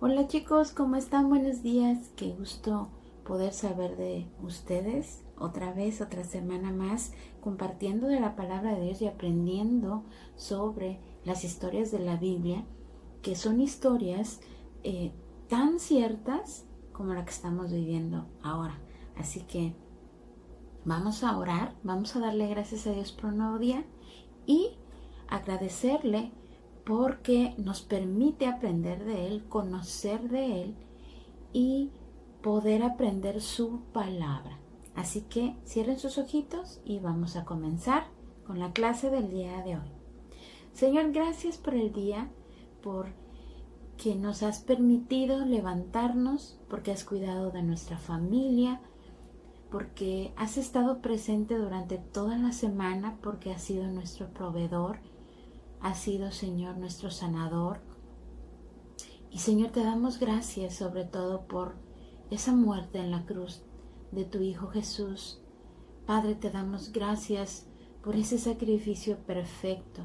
Hola chicos, ¿cómo están? Buenos días. Qué gusto poder saber de ustedes otra vez, otra semana más, compartiendo de la palabra de Dios y aprendiendo sobre las historias de la Biblia, que son historias tan ciertas como la que estamos viviendo ahora. Así que vamos a orar, vamos a darle gracias a Dios por un nuevo día y agradecerle porque nos permite aprender de Él, conocer de Él y poder aprender su palabra. Así que cierren sus ojitos y vamos a comenzar con la clase del día de hoy. Señor, gracias por el día, por que nos has permitido levantarnos, porque has cuidado de nuestra familia, porque has estado presente durante toda la semana, porque has sido nuestro proveedor, has sido, Señor, nuestro sanador. Y, Señor, te damos gracias sobre todo por esa muerte en la cruz de tu Hijo Jesús. Padre, te damos gracias por ese sacrificio perfecto,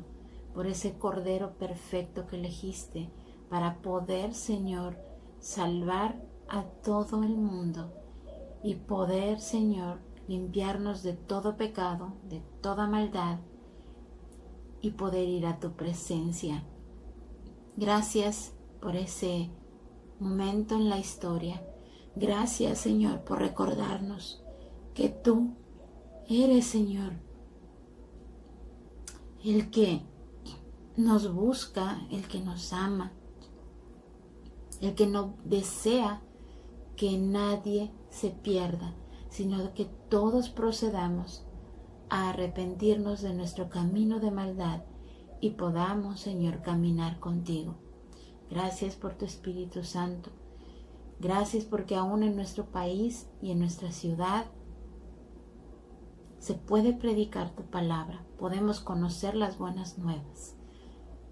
por ese Cordero perfecto que elegiste para poder, Señor, salvar a todo el mundo y poder, Señor, limpiarnos de todo pecado, de toda maldad y poder ir a tu presencia. Gracias por ese momento en la historia. Gracias, Señor, por recordarnos que tú eres, Señor, el que nos busca, el que nos ama, el que no desea que nadie se pierda, sino que todos procedamos a arrepentirnos de nuestro camino de maldad y podamos, Señor, caminar contigo. Gracias por tu Espíritu Santo. Gracias porque aún en nuestro país y en nuestra ciudad se puede predicar tu palabra. Podemos conocer las buenas nuevas.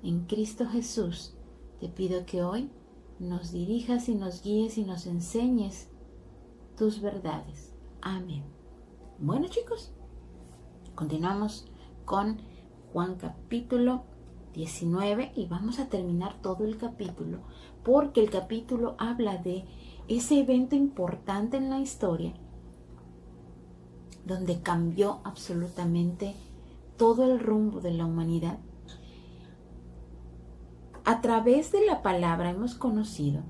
En Cristo Jesús te pido que hoy nos dirijas y nos guíes y nos enseñes tus verdades. Amén. Bueno, chicos, continuamos con Juan capítulo 19 y vamos a terminar todo el capítulo porque el capítulo habla de ese evento importante en la historia donde cambió absolutamente todo el rumbo de la humanidad. A través de la palabra hemos conocido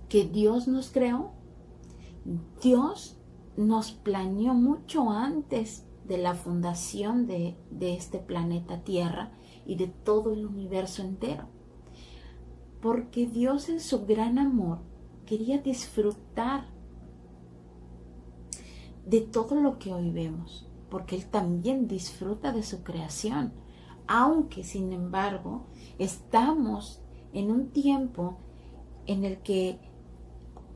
que Dios nos creó. Dios nos planeó mucho antes de la fundación de este planeta Tierra y de todo el universo entero. Porque Dios en su gran amor quería disfrutar de todo lo que hoy vemos, porque Él también disfruta de su creación. Aunque, sin embargo, estamos en un tiempo en el que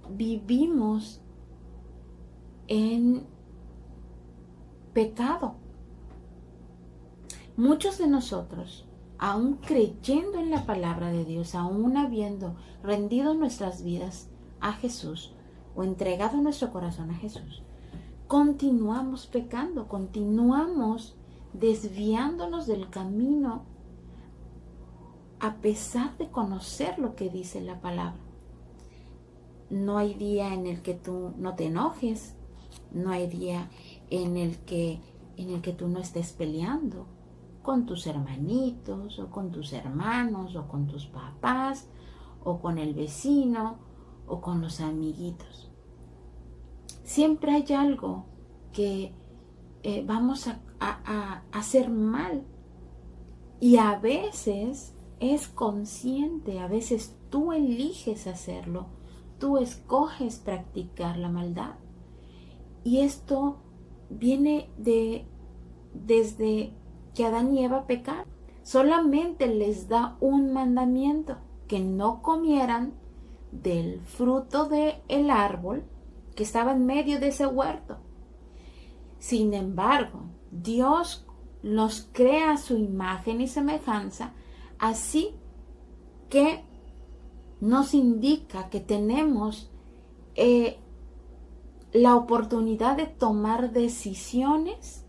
vivimos en pecado. Muchos de nosotros, aún creyendo en la palabra de Dios, aún habiendo rendido nuestras vidas a Jesús o entregado nuestro corazón a Jesús, continuamos pecando, continuamos desviándonos del camino a pesar de conocer lo que dice la palabra. No hay día en el que tú no te enojes, no hay día en el que tú no estés peleando con tus hermanitos o con tus hermanos o con tus papás o con el vecino o con los amiguitos. Siempre hay algo que vamos a hacer mal y a veces es consciente, a veces tú eliges hacerlo, tú escoges practicar la maldad. Y esto viene desde que Adán y Eva pecaron. Solamente les da un mandamiento, que no comieran del fruto del árbol que estaba en medio de ese huerto. Sin embargo, Dios nos crea a su imagen y semejanza, así que nos indica que tenemos la oportunidad de tomar decisiones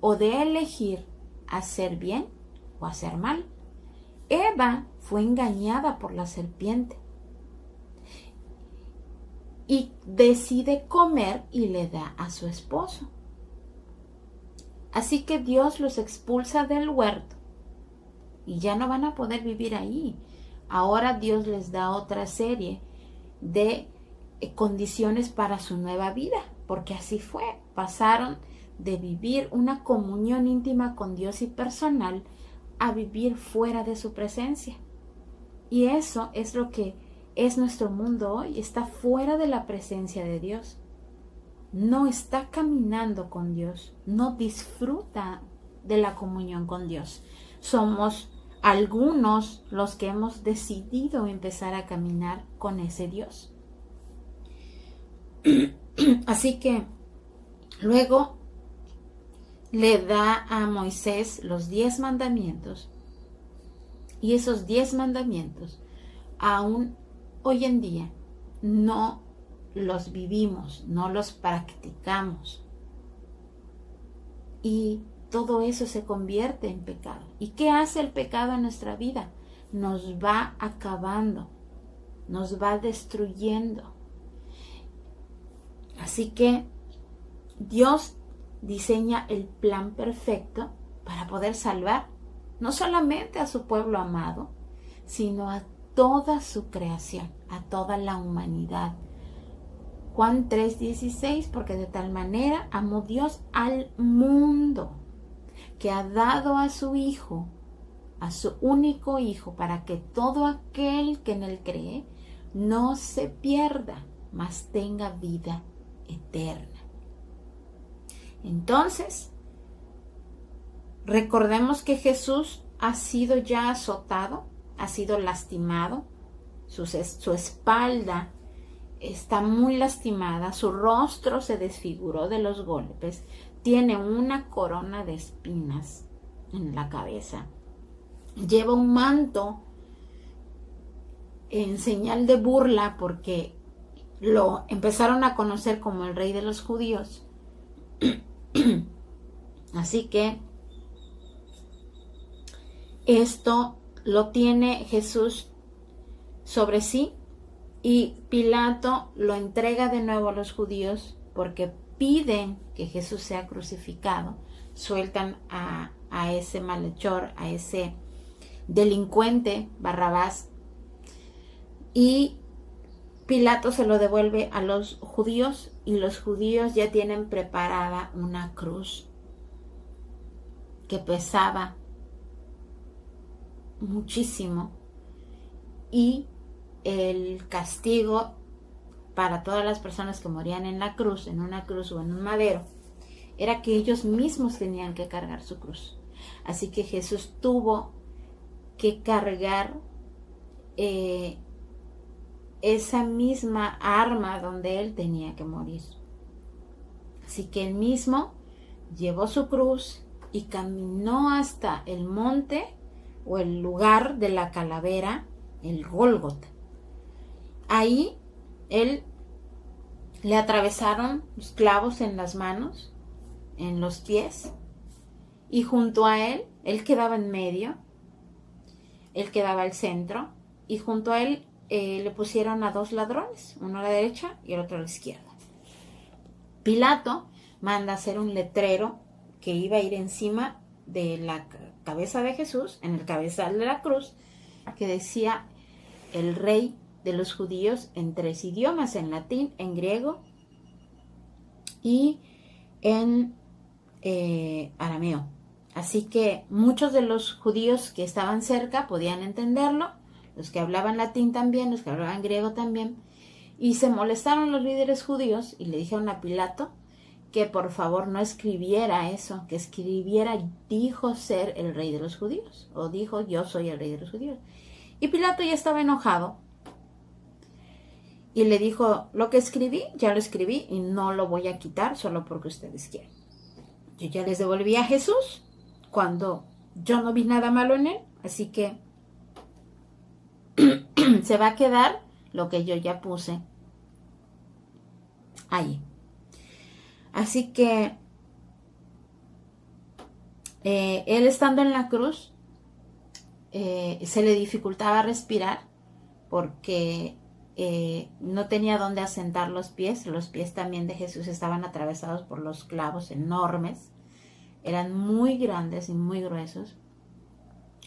o de elegir hacer bien o hacer mal. Eva fue engañada por la serpiente y decide comer y le da a su esposo. Así que Dios los expulsa del huerto y ya no van a poder vivir ahí. Ahora Dios les da otra serie de condiciones para su nueva vida, porque así fue. Pasaron de vivir una comunión íntima con Dios y personal a vivir fuera de su presencia. Y eso es lo que es nuestro mundo hoy. Está fuera de la presencia de Dios. No está caminando con Dios. No disfruta de la comunión con Dios. Somos algunos los que hemos decidido empezar a caminar con ese Dios. Así que luego le da a Moisés los 10 mandamientos, y esos 10 mandamientos aún hoy en día no los vivimos, no los practicamos, y todo eso se convierte en pecado. ¿Y qué hace el pecado en nuestra vida? Nos va acabando, nos va destruyendo. Así que Dios diseña el plan perfecto para poder salvar no solamente a su pueblo amado, sino a toda su creación, a toda la humanidad. Juan 3:16, porque de tal manera amó Dios al mundo, que ha dado a su Hijo, a su único Hijo, para que todo aquel que en él cree no se pierda, mas tenga vida eterna. Entonces, recordemos que Jesús ha sido ya azotado, ha sido lastimado, su espalda está muy lastimada, su rostro se desfiguró de los golpes, tiene una corona de espinas en la cabeza, lleva un manto en señal de burla porque lo empezaron a conocer como el rey de los judíos. Así que esto lo tiene Jesús sobre sí, y Pilato lo entrega de nuevo a los judíos porque piden que Jesús sea crucificado. Sueltan a ese malhechor, a ese delincuente Barrabás, y Pilato se lo devuelve a los judíos, y los judíos ya tienen preparada una cruz que pesaba muchísimo, y el castigo para todas las personas que morían en la cruz, en una cruz o en un madero, era que ellos mismos tenían que cargar su cruz. Así que Jesús tuvo que cargar esa misma arma donde él tenía que morir. Así que él mismo llevó su cruz y caminó hasta el monte o el lugar de la calavera, el Gólgota. Ahí él le atravesaron los clavos en las manos, en los pies, y junto a él quedaba en medio, él quedaba al centro, y junto a él le pusieron a 2 ladrones, uno a la derecha y el otro a la izquierda. Pilato manda hacer un letrero que iba a ir encima de la cabeza de Jesús, en el cabezal de la cruz, que decía el rey de los judíos en 3 idiomas, en latín, en griego y en arameo. Así que muchos de los judíos que estaban cerca podían entenderlo, los que hablaban latín también, los que hablaban griego también, y se molestaron los líderes judíos y le dijeron a Pilato que por favor no escribiera eso, que escribiera dijo ser el rey de los judíos, o dijo yo soy el rey de los judíos. Y Pilato ya estaba enojado y le dijo, lo que escribí, ya lo escribí y no lo voy a quitar solo porque ustedes quieren. Yo ya les devolví a Jesús cuando yo no vi nada malo en él, así que se va a quedar lo que yo ya puse ahí. Así que él estando en la cruz se le dificultaba respirar porque no tenía dónde asentar los pies también de Jesús estaban atravesados por los clavos enormes, eran muy grandes y muy gruesos,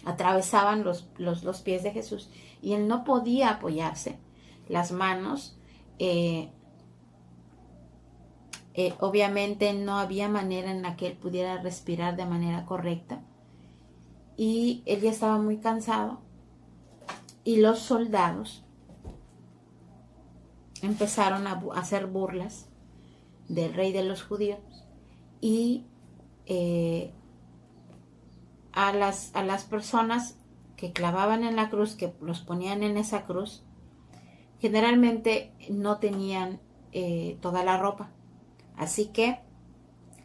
atravesaban los pies de Jesús y él no podía apoyarse. Las manos, obviamente no había manera en la que él pudiera respirar de manera correcta y él ya estaba muy cansado y los soldados empezaron a hacer burlas del rey de los judíos y a las personas que clavaban en la cruz, que los ponían en esa cruz, generalmente no tenían toda la ropa. Así que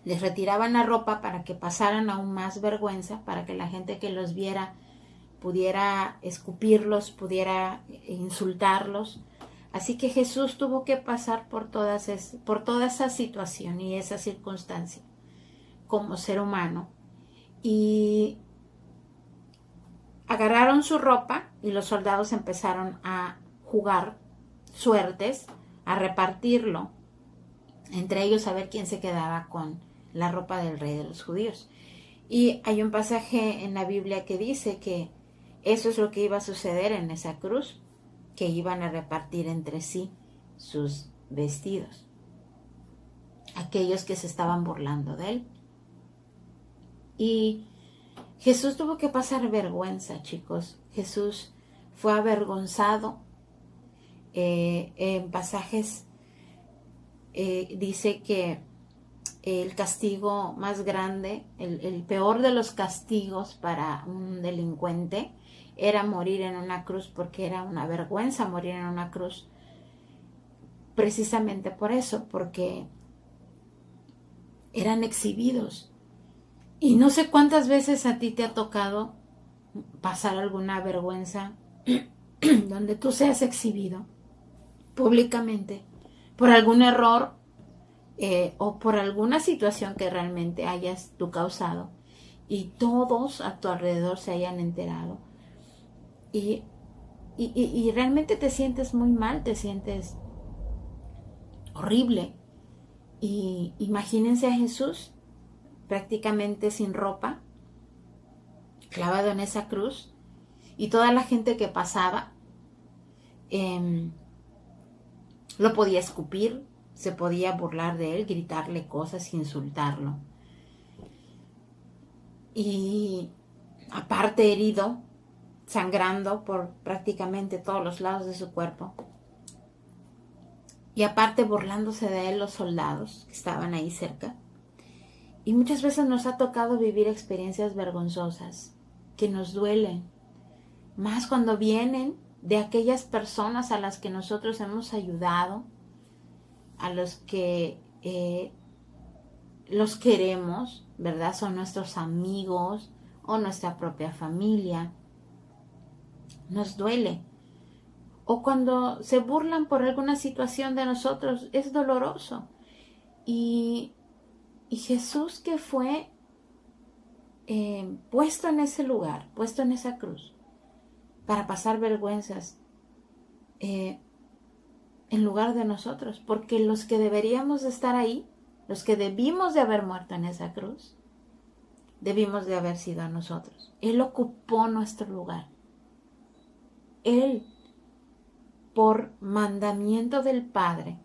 les retiraban la ropa para que pasaran aún más vergüenza, para que la gente que los viera pudiera escupirlos, pudiera insultarlos. Así que Jesús tuvo que pasar por toda esa situación y esa circunstancia como ser humano. Y agarraron su ropa y los soldados empezaron a jugar suertes, a repartirlo entre ellos, a ver quién se quedaba con la ropa del rey de los judíos. Y hay un pasaje en la Biblia que dice que eso es lo que iba a suceder en esa cruz, que iban a repartir entre sí sus vestidos, aquellos que se estaban burlando de él. Y Jesús tuvo que pasar vergüenza, chicos. Jesús fue avergonzado. En pasajes dice que el castigo más grande, el peor de los castigos para un delincuente era morir en una cruz, porque era una vergüenza morir en una cruz. Precisamente por eso, porque eran exhibidos. Y no sé cuántas veces a ti te ha tocado pasar alguna vergüenza donde tú seas exhibido públicamente por algún error o por alguna situación que realmente hayas tú causado y todos a tu alrededor se hayan enterado y realmente te sientes muy mal, te sientes horrible. Y imagínense a Jesús prácticamente sin ropa, clavado en esa cruz, y toda la gente que pasaba lo podía escupir, se podía burlar de él, gritarle cosas, insultarlo. Y aparte herido, sangrando por prácticamente todos los lados de su cuerpo. Y aparte burlándose de él los soldados que estaban ahí cerca. Y muchas veces nos ha tocado vivir experiencias vergonzosas que nos duelen, más cuando vienen de aquellas personas a las que nosotros hemos ayudado, a los que los queremos, ¿verdad? Son nuestros amigos o nuestra propia familia. Nos duele. O cuando se burlan por alguna situación de nosotros, es doloroso. Y Jesús, que fue puesto en ese lugar, puesto en esa cruz, para pasar vergüenzas en lugar de nosotros, porque los que deberíamos de estar ahí, los que debimos de haber muerto en esa cruz, debimos de haber sido nosotros. Él ocupó nuestro lugar. Él, por mandamiento del Padre,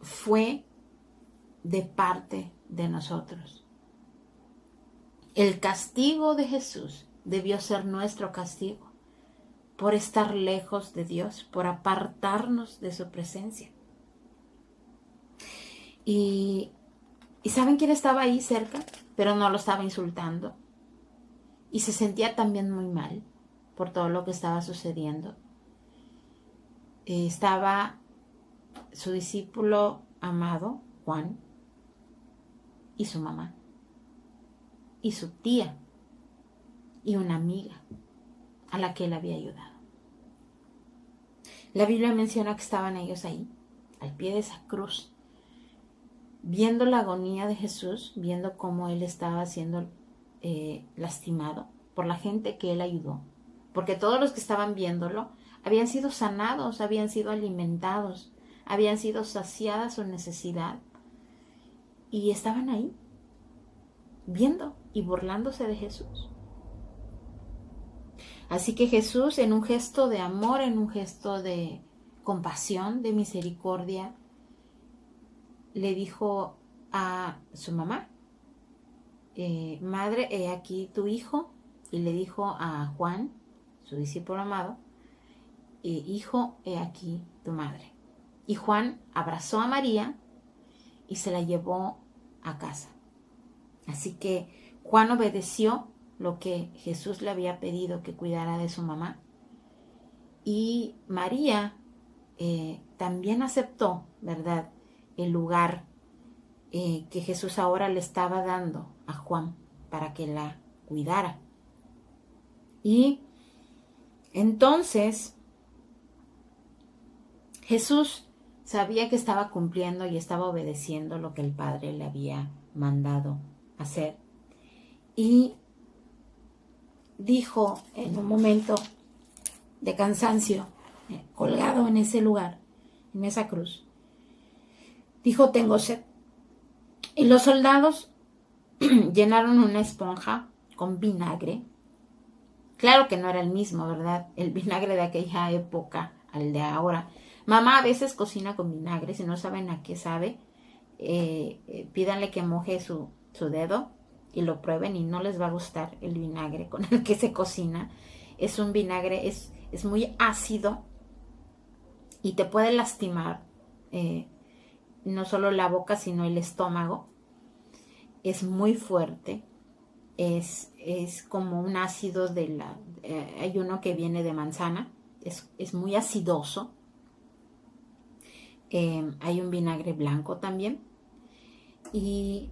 fue de parte de nosotros. El castigo de Jesús debió ser nuestro castigo por estar lejos de Dios, por apartarnos de su presencia. Y ¿saben quién estaba ahí cerca? Pero no lo estaba insultando. Y se sentía también muy mal por todo lo que estaba sucediendo. Estaba su discípulo amado, Juan, y su mamá, y su tía, y una amiga a la que él había ayudado. La Biblia menciona que estaban ellos ahí, al pie de esa cruz, viendo la agonía de Jesús, viendo cómo él estaba siendo lastimado por la gente que él ayudó. porque todos los que estaban viéndolo habían sido sanados, habían sido alimentados, habían sido saciada su necesidad y estaban ahí viendo y burlándose de Jesús. Así que Jesús, en un gesto de amor, en un gesto de compasión, de misericordia, le dijo a su mamá, madre, he aquí tu hijo, y le dijo a Juan, su discípulo amado, hijo, he aquí tu madre. Y Juan abrazó a María y se la llevó a casa. Así que Juan obedeció lo que Jesús le había pedido, que cuidara de su mamá. Y María también aceptó, ¿verdad?, el lugar que Jesús ahora le estaba dando a Juan para que la cuidara. Y entonces Jesús sabía que estaba cumpliendo y estaba obedeciendo lo que el Padre le había mandado hacer. Y dijo en un momento de cansancio, colgado en ese lugar, en esa cruz, dijo, tengo sed. Y los soldados llenaron una esponja con vinagre. Claro que no era el mismo, ¿verdad? El vinagre de aquella época al de ahora. Mamá a veces cocina con vinagre, si no saben a qué sabe, pídanle que moje su dedo y lo prueben y no les va a gustar el vinagre con el que se cocina. Es un vinagre, es muy ácido y te puede lastimar, no solo la boca, sino el estómago. Es muy fuerte, es como un ácido hay uno que viene de manzana, es muy acidoso. Hay un vinagre blanco también. Y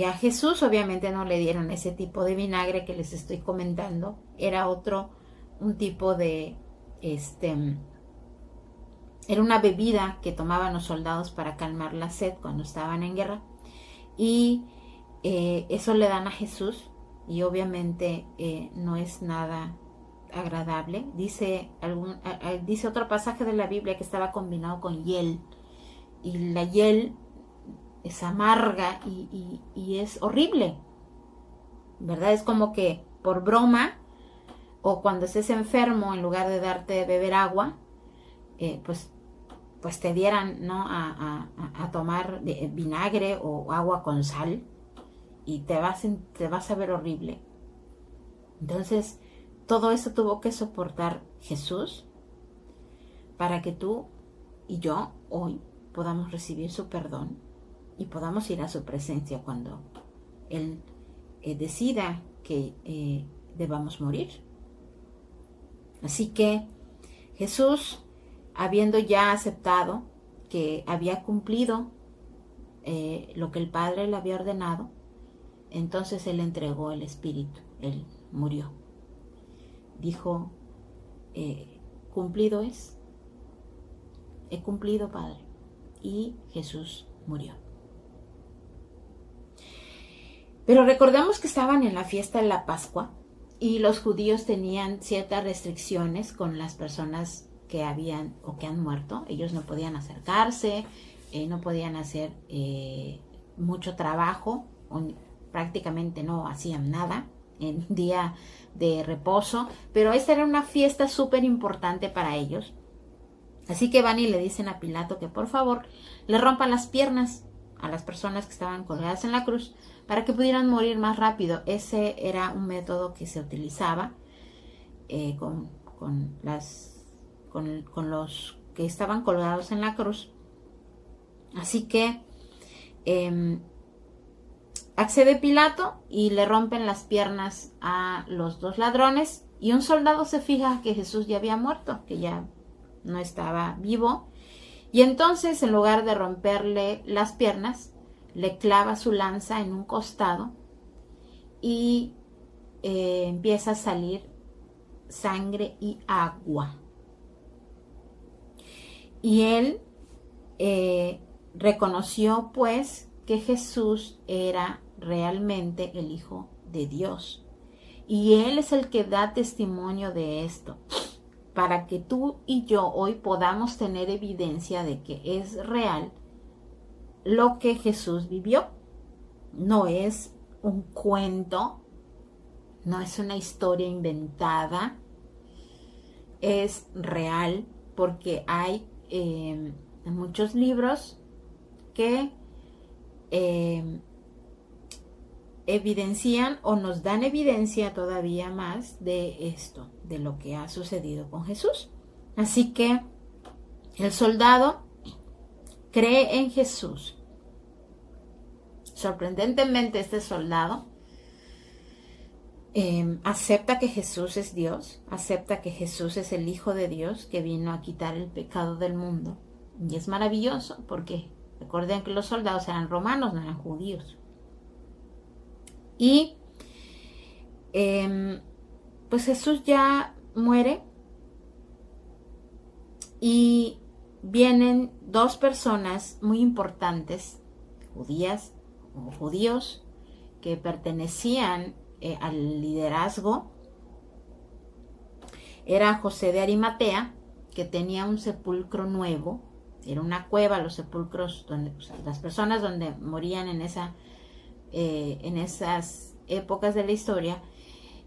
a Jesús obviamente no le dieron ese tipo de vinagre que les estoy comentando. Era un tipo de, era una bebida que tomaban los soldados para calmar la sed cuando estaban en guerra. Y eso le dan a Jesús y obviamente no es nada agradable. Dice otro pasaje de la Biblia que estaba combinado con hiel. Y la hiel es amarga y es horrible, ¿verdad? Es como que por broma o cuando estés enfermo, en lugar de darte de beber agua, pues te dieran, ¿no?, a tomar vinagre o agua con sal y te vas a ver horrible. Entonces, todo eso tuvo que soportar Jesús para que tú y yo hoy podamos recibir su perdón y podamos ir a su presencia cuando Él decida que debamos morir. Así que Jesús, habiendo ya aceptado que había cumplido lo que el Padre le había ordenado, entonces Él entregó el Espíritu, Él murió. Dijo, cumplido es, he cumplido, Padre. Y Jesús murió. Pero recordemos que estaban en la fiesta de la Pascua y los judíos tenían ciertas restricciones con las personas que habían o que han muerto. Ellos no podían acercarse, no podían hacer mucho trabajo, prácticamente no hacían nada en día de reposo, pero esta era una fiesta súper importante para ellos. Así que van y le dicen a Pilato que por favor le rompan las piernas a las personas que estaban colgadas en la cruz para que pudieran morir más rápido. Ese era un método que se utilizaba con los que estaban colgados en la cruz. Así que accede Pilato y le rompen las piernas a los dos ladrones y un soldado se fija que Jesús ya había muerto, que ya no estaba vivo, y entonces en lugar de romperle las piernas le clava su lanza en un costado y empieza a salir sangre y agua, y él reconoció pues que Jesús era realmente el Hijo de Dios Y Él es el que da testimonio de esto, para que tú y yo hoy podamos tener evidencia de que es real lo que Jesús vivió. No es un cuento, no es una historia inventada, es real, porque hay muchos libros que evidencian o nos dan evidencia todavía más de esto, de lo que ha sucedido con Jesús. Así que el soldado cree en Jesús. Sorprendentemente, este soldado acepta que Jesús es Dios, acepta que Jesús es el Hijo de Dios que vino a quitar el pecado del mundo. Y es maravilloso porque recuerden que los soldados eran romanos, no eran judíos. Y pues Jesús ya muere y vienen dos personas muy importantes, judías o judíos, que pertenecían al liderazgo. Era José de Arimatea, que tenía un sepulcro nuevo. Era una cueva, los sepulcros donde las personas donde morían en esas épocas de la historia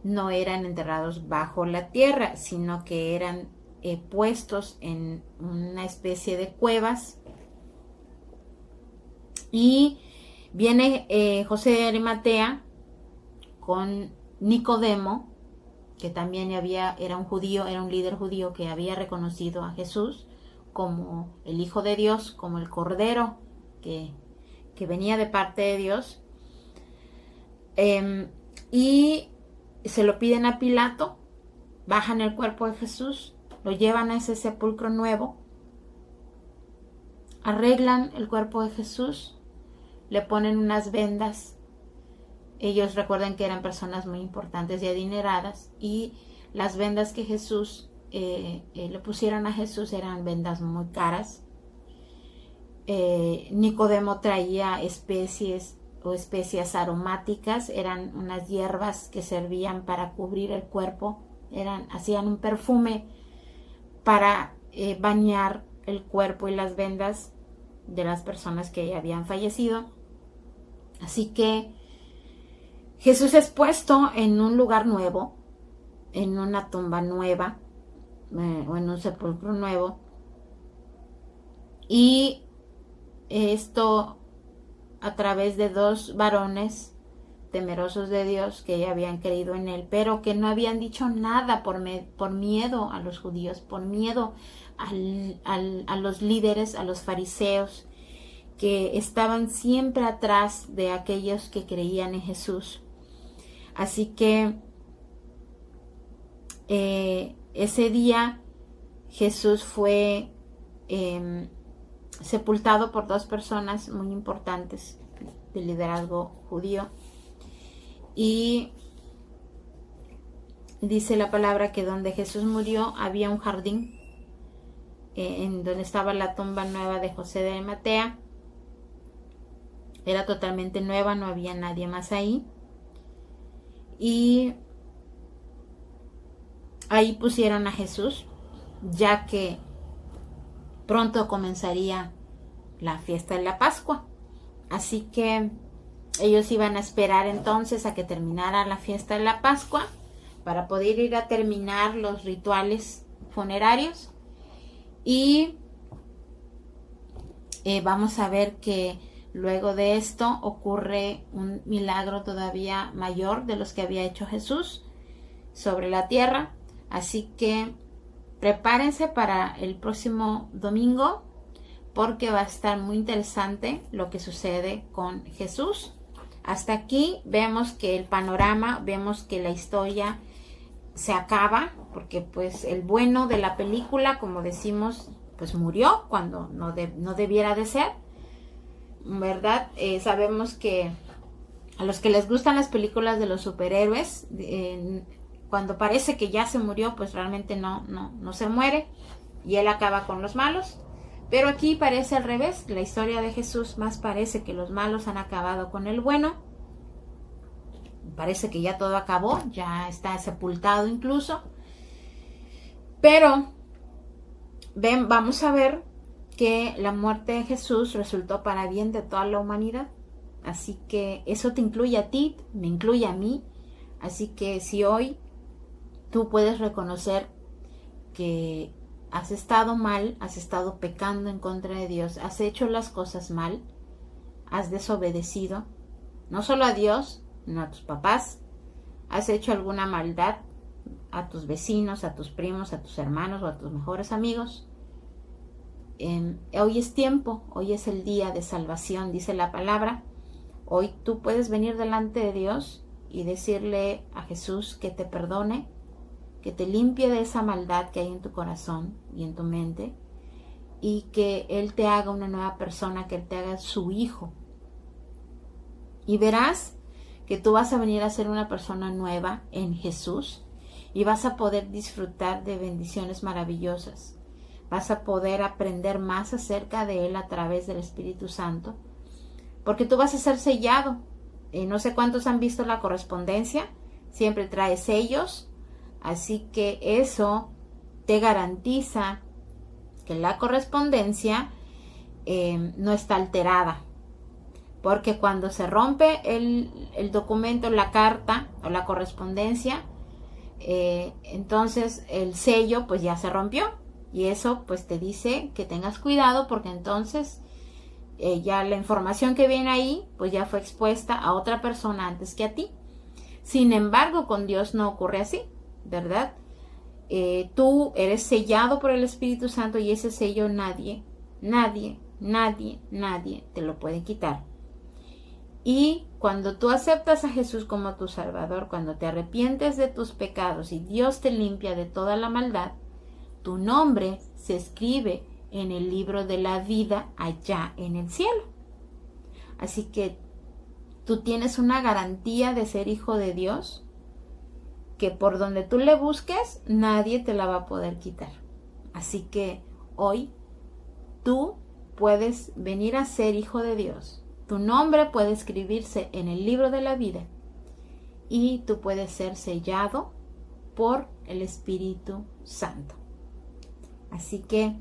no eran enterrados bajo la tierra, sino que eran puestos en una especie de cuevas. Y viene José de Arimatea con Nicodemo, que también era un judío, era un líder judío que había reconocido a Jesús como el Hijo de Dios, como el Cordero que venía de parte de Dios. Y se lo piden a Pilato, bajan el cuerpo de Jesús, lo llevan a ese sepulcro nuevo, arreglan el cuerpo de Jesús, le ponen unas vendas. Ellos recuerden que eran personas muy importantes y adineradas, y las vendas que Jesús le pusieron a Jesús eran vendas muy caras. Nicodemo traía especies aromáticas, eran unas hierbas que servían para cubrir el cuerpo, hacían un perfume para bañar el cuerpo y las vendas de las personas que ya habían fallecido. Así que Jesús es puesto en un lugar nuevo, en una tumba nueva, o en un sepulcro nuevo, y esto a través de dos varones temerosos de Dios que ya habían creído en Él, pero que no habían dicho nada por miedo a los judíos, por miedo a los líderes, a los fariseos, que estaban siempre atrás de aquellos que creían en Jesús. Así que ese día Jesús fue sepultado por dos personas muy importantes del liderazgo judío, y dice la palabra que donde Jesús murió había un jardín en donde estaba la tumba nueva de José de Arimatea. Era totalmente nueva, no había nadie más ahí, y ahí pusieron a Jesús, ya que pronto comenzaría la fiesta de la Pascua. Así que ellos iban a esperar entonces a que terminara la fiesta de la Pascua para poder ir a terminar los rituales funerarios. Y vamos a ver que luego de esto ocurre un milagro todavía mayor de los que había hecho Jesús sobre la tierra. Así que prepárense para el próximo domingo, porque va a estar muy interesante lo que sucede con Jesús. Hasta aquí vemos que el panorama, vemos que la historia se acaba, porque pues el bueno de la película, como decimos, pues murió cuando no debiera de ser, ¿verdad? Sabemos que a los que les gustan las películas de los superhéroes, cuando parece que ya se murió, pues realmente no se muere, y él acaba con los malos. Pero aquí parece al revés. La historia de Jesús más parece que los malos han acabado con el bueno, parece que ya todo acabó, ya está sepultado incluso. Pero vamos a ver que la muerte de Jesús resultó para bien de toda la humanidad. Así que eso te incluye a ti, me incluye a mí. Así que si hoy tú puedes reconocer que has estado mal, has estado pecando en contra de Dios, has hecho las cosas mal, has desobedecido, no solo a Dios, sino a tus papás, has hecho alguna maldad a tus vecinos, a tus primos, a tus hermanos o a tus mejores amigos. Hoy es tiempo, hoy es el día de salvación, dice la palabra. Hoy tú puedes venir delante de Dios y decirle a Jesús que te perdone, que te limpie de esa maldad que hay en tu corazón y en tu mente, y que Él te haga una nueva persona, que Él te haga su hijo. Y verás que tú vas a venir a ser una persona nueva en Jesús y vas a poder disfrutar de bendiciones maravillosas. Vas a poder aprender más acerca de Él a través del Espíritu Santo, porque tú vas a ser sellado. No sé cuántos han visto la correspondencia, siempre trae sellos, así que eso te garantiza que la correspondencia no está alterada, porque cuando se rompe el documento, la carta o la correspondencia, entonces el sello pues ya se rompió, y eso pues te dice que tengas cuidado, porque entonces ya la información que viene ahí pues ya fue expuesta a otra persona antes que a ti. Sin embargo, con Dios no ocurre así, ¿verdad? Tú eres sellado por el Espíritu Santo, y ese sello nadie te lo puede quitar. Y cuando tú aceptas a Jesús como tu Salvador, cuando te arrepientes de tus pecados y Dios te limpia de toda la maldad, tu nombre se escribe en el libro de la vida allá en el cielo. Así que tú tienes una garantía de ser hijo de Dios, que por donde tú le busques, nadie te la va a poder quitar. Así que hoy tú puedes venir a ser hijo de Dios. Tu nombre puede escribirse en el libro de la vida y tú puedes ser sellado por el Espíritu Santo. Así que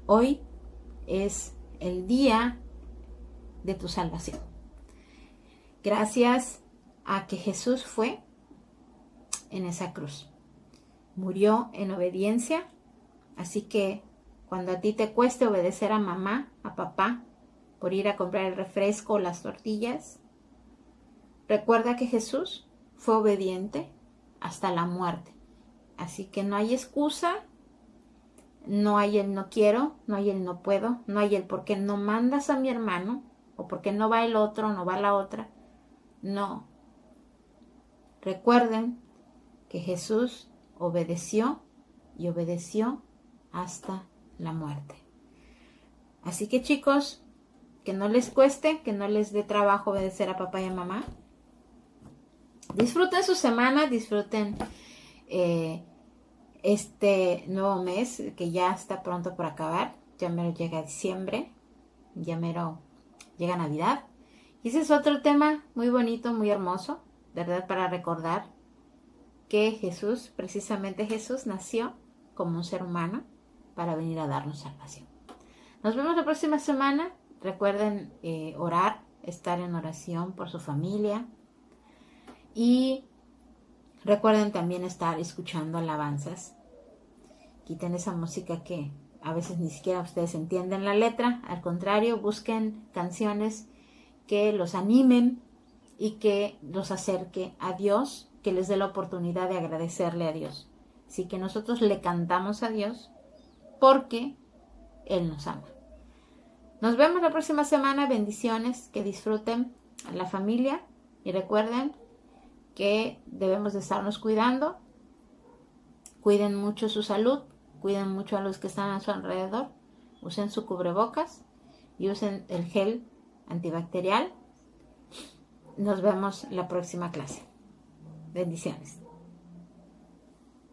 hoy es el día de tu salvación. Gracias a que Jesús fue en esa cruz, murió en obediencia. Así que cuando a ti te cueste obedecer a mamá, a papá, por ir a comprar el refresco o las tortillas, recuerda que Jesús fue obediente hasta la muerte. Así que no hay excusa, no hay el no quiero, no hay el no puedo, no hay el por qué no mandas a mi hermano, o por qué no va el otro, no va la otra. No. Recuerden que Jesús obedeció y obedeció hasta la muerte. Así que, chicos, que no les cueste, que no les dé trabajo obedecer a papá y a mamá. Disfruten su semana, disfruten este nuevo mes que ya está pronto por acabar. Ya mero llega diciembre, ya mero llega Navidad. Y ese es otro tema muy bonito, muy hermoso, ¿verdad? Para recordar que Jesús, precisamente Jesús, nació como un ser humano para venir a darnos salvación. Nos vemos la próxima semana. Recuerden orar, estar en oración por su familia. Y recuerden también estar escuchando alabanzas. Quiten esa música que a veces ni siquiera ustedes entienden la letra. Al contrario, busquen canciones que los animen y que los acerque a Dios, que les dé la oportunidad de agradecerle a Dios. Así que nosotros le cantamos a Dios porque Él nos ama. Nos vemos la próxima semana. Bendiciones, que disfruten a la familia y recuerden que debemos de estarnos cuidando. Cuiden mucho su salud, cuiden mucho a los que están a su alrededor. Usen su cubrebocas y usen el gel antibacterial. Nos vemos la próxima clase. Bendiciones.